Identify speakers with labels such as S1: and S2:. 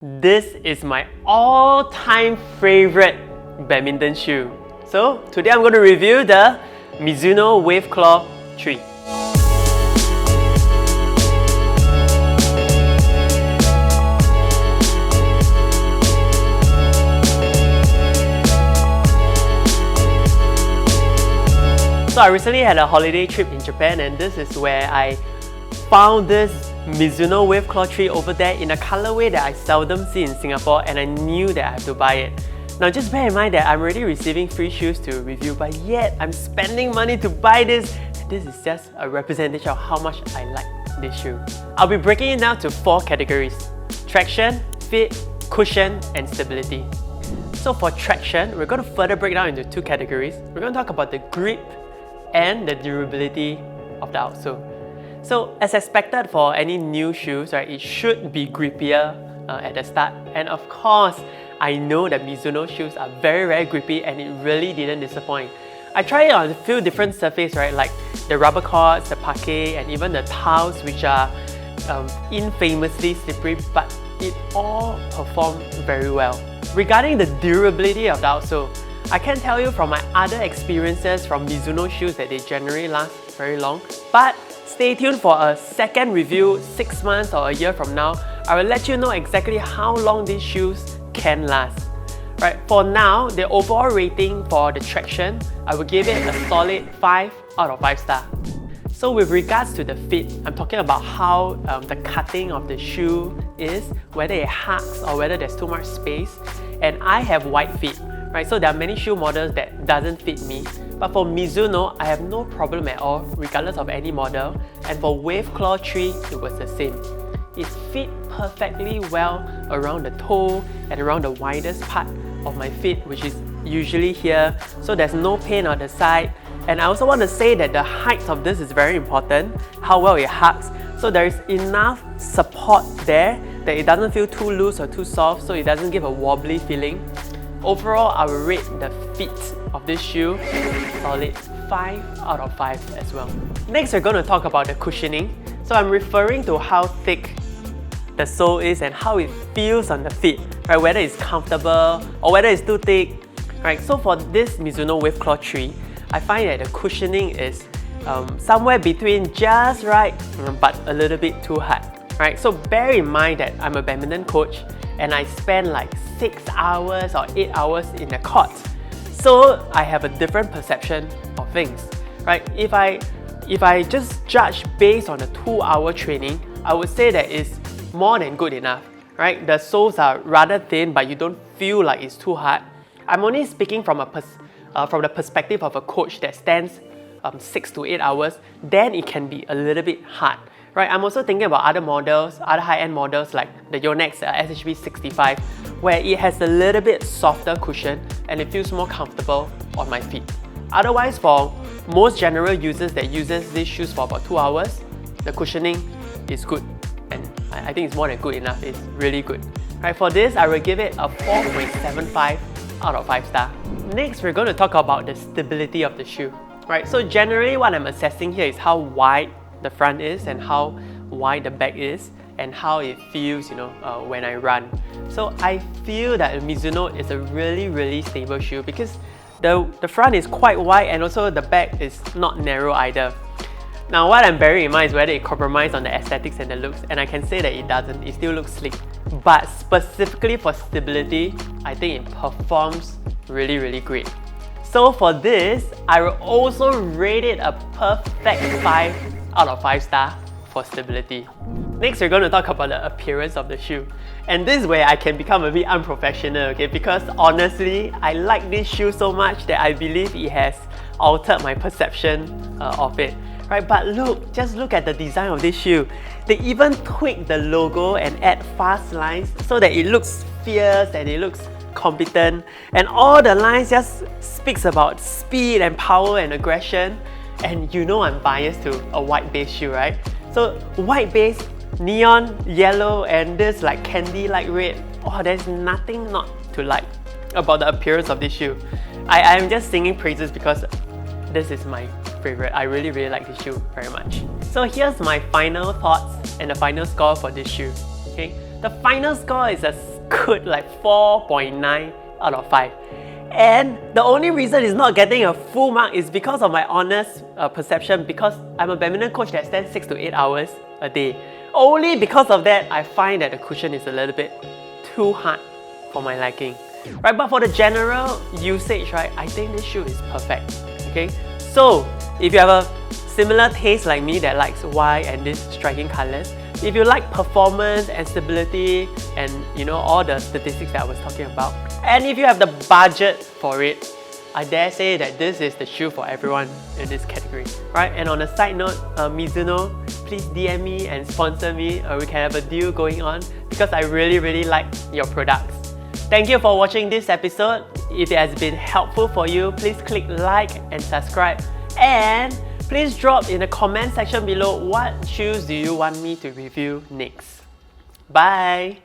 S1: This is my all-time favorite badminton shoe. So today I'm going to review the Mizuno Wave Claw 3. So I recently had a holiday trip in Japan, and this is where I found this Mizuno Wave Claw 3 over there in a colorway that I seldom see in Singapore, and I knew that I have to buy it. Now just bear in mind that I'm already receiving free shoes to review, but yet I'm spending money to buy this. This is just a representation of how much I like this shoe. I'll be breaking it down to 4 categories: traction, fit, cushion, and stability. So for traction, we're going to further break down into 2 categories. We're going to talk about the grip and the durability of the outsole. So as expected for any new shoes, right, it should be grippier at the start. And of course, I know that Mizuno shoes are very grippy, and it really didn't disappoint. I tried it on a few different surfaces, right, like the rubber cords, the parquet, and even the tiles, which are infamously slippery, but it all performed very well. Regarding the durability of the outsole, I can tell you from my other experiences from Mizuno shoes that they generally last very long. But stay tuned for a second review 6 months or a year from now. I will let you know exactly how long these shoes can last. Right, for now, the overall rating for the traction, I will give it a solid 5 out of 5 stars. So with regards to the fit, I'm talking about how the cutting of the shoe is, whether it hugs or whether there's too much space. And I have wide feet, right? So there are many shoe models that doesn't fit me. But for Mizuno, I have no problem at all, regardless of any model. And for Wave Claw 3, it was the same. It fit perfectly well around the toe and around the widest part of my feet, which is usually here. So there's no pain on the side. And I also want to say that the height of this is very important, how well it hugs. So there is enough support there that it doesn't feel too loose or too soft, so it doesn't give a wobbly feeling. Overall, I will rate the fit of this shoe solid 5 out of 5 as well. Next, we're going to talk about the cushioning. So I'm referring to how thick the sole is and how it feels on the feet, right? Whether it's comfortable or whether it's too thick, right? So for this Mizuno Wave Claw 3, I find that the cushioning is somewhere between just right, but a little bit too hard, right? So bear in mind that I'm a badminton coach and I spend like 6 hours or 8 hours in the court. So I have a different perception of things, right? If I just judge based on a 2-hour training, I would say that it's more than good enough, right? The soles are rather thin, but you don't feel like it's too hard. I'm only speaking from the perspective of a coach that stands 6 to 8 hours, then it can be a little bit hard. Right, I'm also thinking about other models, other high-end models like the Yonex SHB 65, where it has a little bit softer cushion and it feels more comfortable on my feet. Otherwise, for most general users that uses these shoes for about 2 hours, the cushioning is good, and I think it's more than good enough. It's really good. Right, for this, I will give it a 4.75 out of 5 stars. Next, we're going to talk about the stability of the shoe. Right, so generally what I'm assessing here is how wide the front is and how wide the back is and how it feels, when I run. So I feel that Mizuno is a really stable shoe because the front is quite wide and also the back is not narrow either. Now what I'm bearing in mind is whether it compromises on the aesthetics and the looks, and I can say that it doesn't. It still looks sleek. But specifically for stability, I think it performs really great. So for this, I will also rate it a perfect 5 out of 5 stars for stability. Next, we're going to talk about the appearance of the shoe. And this is where I can become a bit unprofessional, okay? Because honestly, I like this shoe so much that I believe it has altered my perception of it. Right? But just look at the design of this shoe. They even tweak the logo and add fast lines so that it looks fierce and it looks competent. And all the lines just speaks about speed and power and aggression. And I'm biased to a white base shoe, right? So white base, neon yellow, and this like candy-like red. Oh, there's nothing not to like about the appearance of this shoe. I'm just singing praises because this is my favorite. I really like this shoe very much. So here's my final thoughts and the final score for this shoe. Okay, The final score is a good like 4.9 out of 5. And the only reason it's not getting a full mark is because of my honest perception, because I'm a badminton coach that stands 6 to 8 hours a day. Only because of that, I find that the cushion is a little bit too hard for my liking. Right, but for the general usage, right, I think this shoe is perfect. Okay, so if you have a similar taste like me that likes white and these striking colors, if you like performance and stability and all the statistics that I was talking about, and if you have the budget for it, I dare say that this is the shoe for everyone in this category, right? And on a side note, Mizuno, please DM me and sponsor me. We can have a deal going on because I really like your products. Thank you for watching this episode. If it has been helpful for you, please click like and subscribe. And please drop in the comment section below what shoes do you want me to review next. Bye!